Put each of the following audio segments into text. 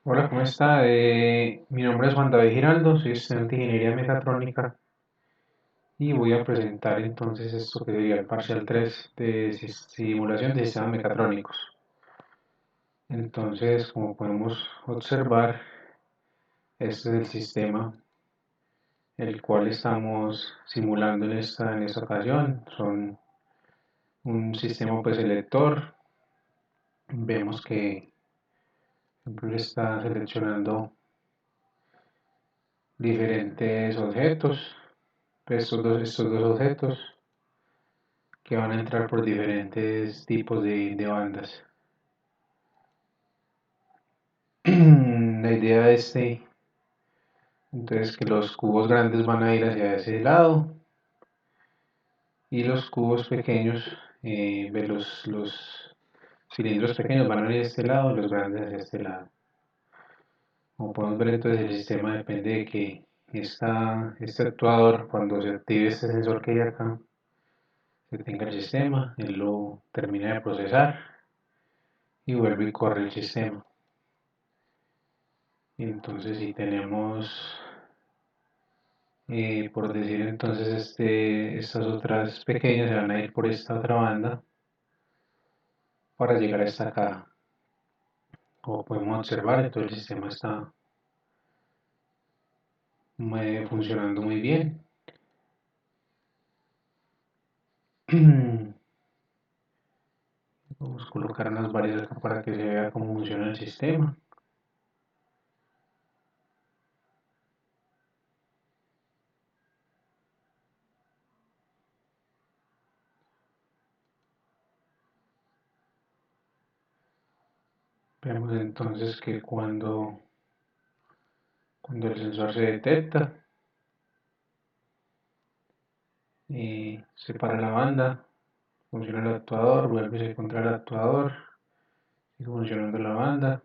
Hola, ¿cómo está? Mi nombre es Juan David Giraldo, soy estudiante de Ingeniería Mecatrónica y voy a presentar entonces esto que sería el parcial 3 de simulación de sistemas mecatrónicos. Entonces, como podemos observar, este es el sistema el cual estamos simulando en esta ocasión. Son un sistema pues elector. Vemos que siempre está seleccionando diferentes objetos, estos dos objetos que van a entrar por diferentes tipos de bandas. La idea de entonces que los cubos grandes van a ir hacia ese lado y los cubos pequeños, los cilindros pequeños van a ir a este lado, los grandes hacia este lado. Como podemos ver, entonces el sistema depende de que este actuador, cuando se active este sensor que hay acá, se tenga el sistema, él lo termina de procesar y vuelve y corre el sistema. Entonces, si tenemos, por decir entonces, estas otras pequeñas se van a ir por esta otra banda para llegar a esta caja. Como podemos observar, todo el sistema está funcionando muy bien. Vamos a colocar unas varias acá para que se vea cómo funciona el sistema. Vemos entonces que cuando el sensor se detecta, se para la banda, funciona el actuador, vuelve y se encuentra el actuador, sigue funcionando la banda,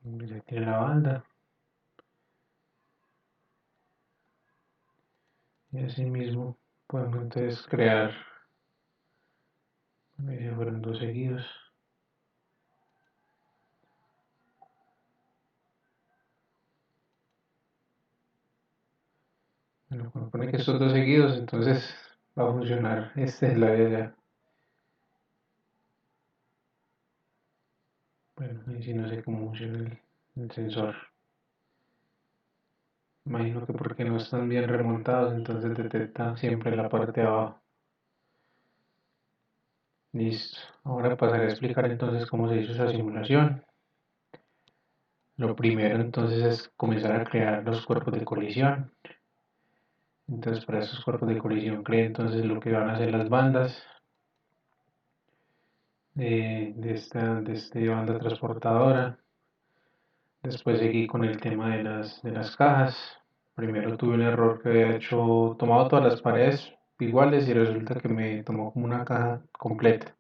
se tiene la banda, y así mismo podemos entonces crear, fueron dos seguidos. Bueno, cuando pone que estos dos seguidos, entonces va a funcionar este es la de allá. Bueno, ahí sí no sé cómo funciona el sensor. Imagino que porque no están bien remontados, entonces detecta siempre la parte de abajo. Listo. Ahora pasaré a explicar entonces cómo se hizo esa simulación. Lo primero entonces es comenzar a crear los cuerpos de colisión. Entonces para esos cuerpos de colisión cree entonces lo que van a hacer las bandas de esta banda transportadora. Después seguí con el tema de las cajas. Primero tuve un error que había tomado todas las paredes iguales y resulta que me tomó como una caja completa.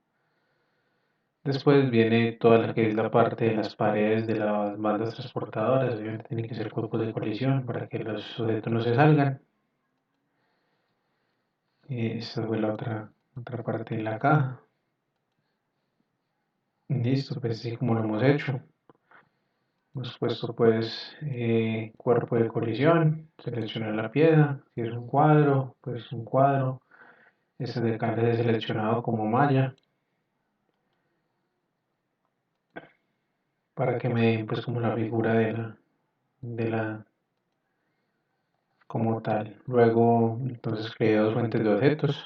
Después viene toda la que es la parte de las paredes de las bandas transportadoras. Obviamente tiene que ser cuerpos de colisión para que los objetos no se salgan. Esta fue la otra parte de la caja. Listo, pues así como lo hemos hecho. Hemos puesto pues cuerpo de colisión, seleccionar la piedra, si es un cuadro, pues un cuadro. Este de acá es seleccionado como malla para que me den pues como la figura de la como tal. Luego entonces creé dos fuentes de objetos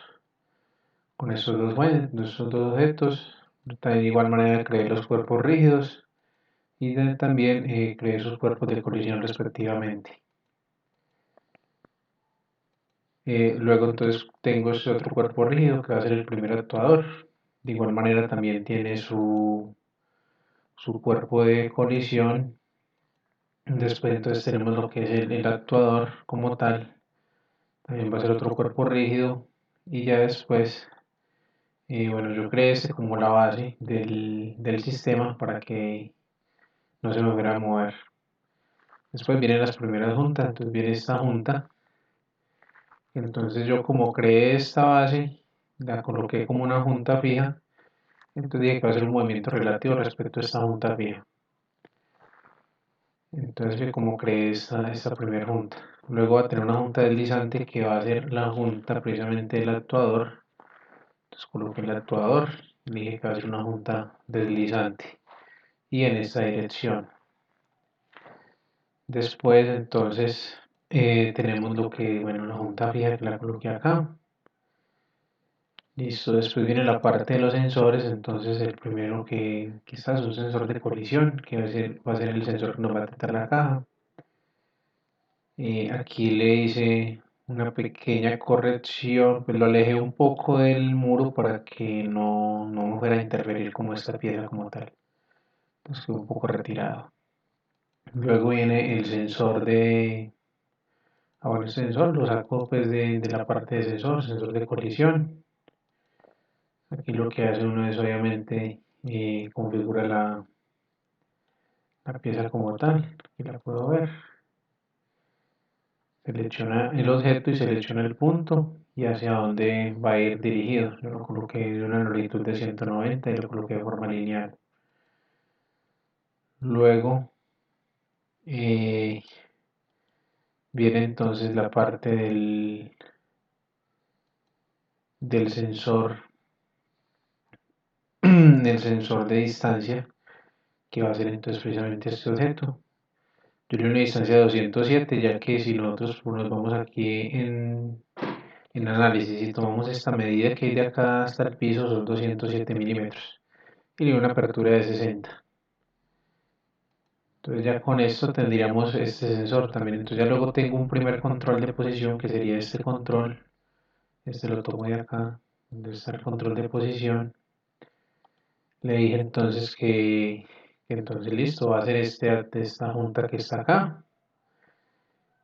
con estos dos objetos. De igual manera creé los cuerpos rígidos y también creé sus cuerpos de colisión respectivamente. Luego entonces tengo este otro cuerpo rígido que va a ser el primer actuador. De igual manera también tiene su cuerpo de colisión. Después entonces tenemos lo que es el actuador como tal. También va a ser otro cuerpo rígido. Y ya después, bueno, yo creé este como la base del sistema para que no se me fuera a mover. Después vienen las primeras juntas. Entonces viene esta junta. Entonces yo como creé esta base, la coloqué como una junta fija. Entonces dije que va a ser un movimiento relativo respecto a esta junta fija. Entonces fue como creé esta primera junta. Luego va a tener una junta deslizante que va a ser la junta precisamente del actuador. Entonces coloqué el actuador, dije que va a ser una junta deslizante y en esta dirección. Después entonces tenemos lo que, bueno, la junta fija que la coloqué acá. Listo, después viene la parte de los sensores, entonces el primero que está es un sensor de colisión, que va a ser el sensor que nos va a detectar la caja. Aquí le hice una pequeña corrección, pues lo alejé un poco del muro para que no me fuera a interferir como esta pieza como tal. Entonces quedó un poco retirado. Luego viene el sensor de... Ah, bueno, el sensor lo saco pues de la parte de sensor de colisión. Aquí lo que hace uno es obviamente configura la pieza como tal. Aquí la puedo ver. Selecciona el objeto y selecciona el punto y hacia dónde va a ir dirigido. Yo lo coloqué en una longitud de 190 y lo coloqué de forma lineal. Luego eh, viene entonces la parte del sensor, el sensor de distancia, que va a ser entonces precisamente este objeto. Yo le doy una distancia de 207, ya que si nosotros nos vamos aquí en análisis y tomamos esta medida que hay de acá hasta el piso, son 207 milímetros. Y una apertura de 60. Entonces ya con esto tendríamos este sensor también. Entonces ya luego tengo un primer control de posición que sería este control. Este lo tomo de acá, donde está el control de posición. Le dije entonces que entonces listo, va a ser esta junta que está acá.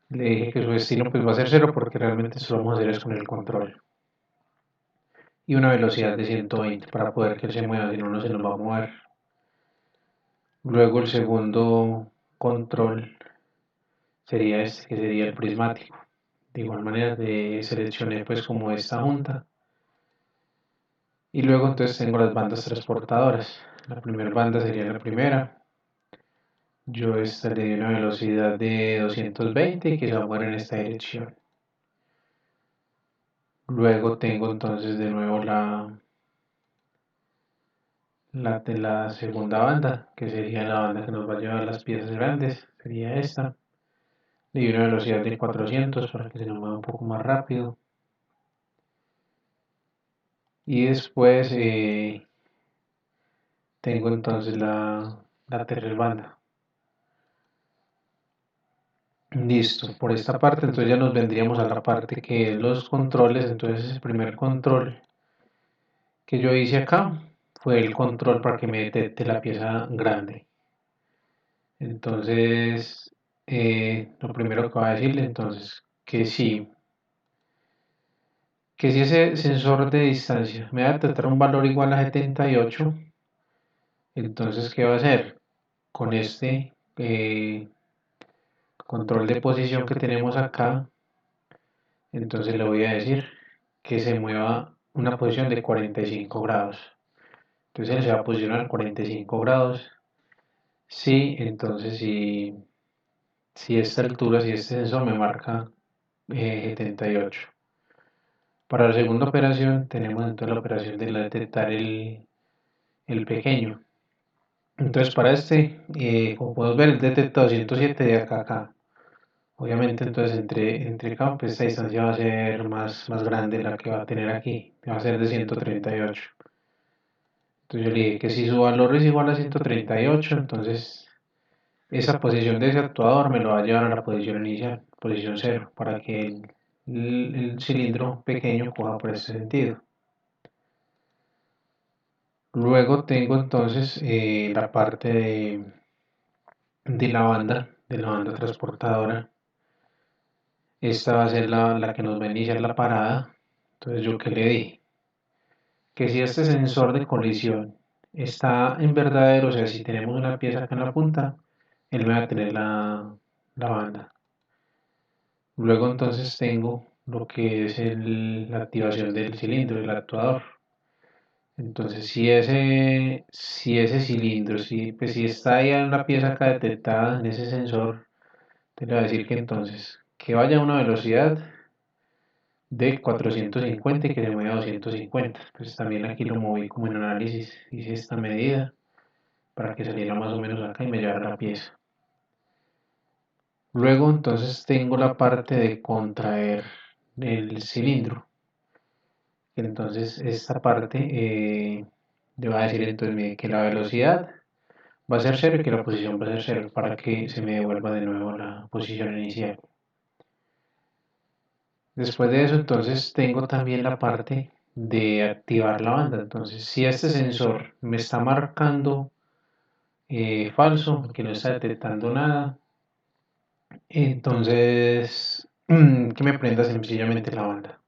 Le dije que su destino pues va a ser cero porque realmente solo vamos a hacer es con el control. Y una velocidad de 120 para poder que él se mueva, si no, no se nos va a mover. Luego el segundo control sería este, que sería el prismático. De igual manera seleccioné pues como esta junta. Y luego entonces tengo las bandas transportadoras. La primera banda sería la primera. Yo estaría a una velocidad de 220 y que se va a mover en esta dirección. Luego tengo entonces de nuevo la segunda banda, que sería la banda que nos va a llevar las piezas grandes. Sería esta. De una velocidad de 400 para que se nos mueva un poco más rápido. Y después tengo entonces la tercera banda. Listo, por esta parte entonces ya nos vendríamos a la parte que es los controles. Entonces el primer control que yo hice acá fue el control para que me detecte la pieza grande. Entonces lo primero que va a decirle entonces que si ese sensor de distancia me va a detectar un valor igual a 78, entonces ¿qué va a hacer? Con este control de posición que tenemos acá, entonces le voy a decir que se mueva una posición de 45 grados. Entonces él se va a posicionar 45 grados. Sí, entonces si esta altura, si este sensor me marca 78. Para la segunda operación tenemos entonces la operación de detectar el pequeño. Entonces para como podemos ver, el detecta 207 de acá a acá. Obviamente entonces entre campos esta distancia va a ser más grande la que va a tener aquí, va a ser de 138. Entonces yo le dije que si su valor es igual a 138, entonces esa posición de ese actuador me lo va a llevar a la posición inicial, posición cero, para que el cilindro pequeño coja por ese sentido. Luego tengo entonces la parte de la banda transportadora. Esta va a ser la que nos va a iniciar la parada. Entonces yo que le dije que si este sensor de colisión está en verdadero, o sea, si tenemos una pieza acá en la punta, él me va a tener la banda. Luego entonces tengo lo que es la activación del cilindro, el actuador. Entonces, si ese cilindro, si está ahí en la pieza acá detectada en ese sensor, te le va a decir que entonces que vaya a una velocidad de 450 y que se mueva a 250. Pues también aquí lo moví como en análisis, hice esta medida para que saliera más o menos acá y me llevara la pieza. Luego entonces tengo la parte de contraer el cilindro. Entonces esta parte le va a decir entonces que la velocidad va a ser cero y que la posición va a ser cero para que se me devuelva de nuevo la posición inicial. Después de eso entonces tengo también la parte de activar la banda. Entonces si este sensor me está marcando falso, que no está detectando nada, entonces que me prenda sencillamente la banda.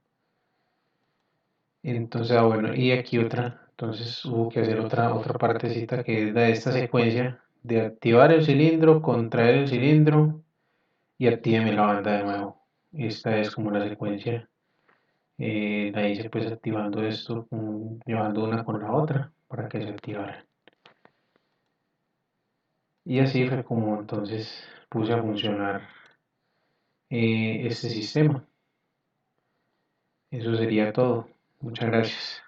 Entonces, bueno, y aquí otra, entonces hubo que hacer otra partecita que es la de esta secuencia de activar el cilindro, contraer el cilindro y actíveme la banda de nuevo. Esta es como la secuencia. La hice pues activando esto, llevando una con la otra para que se activara. Y así fue como entonces puse a funcionar este sistema. Eso sería todo. Muchas gracias.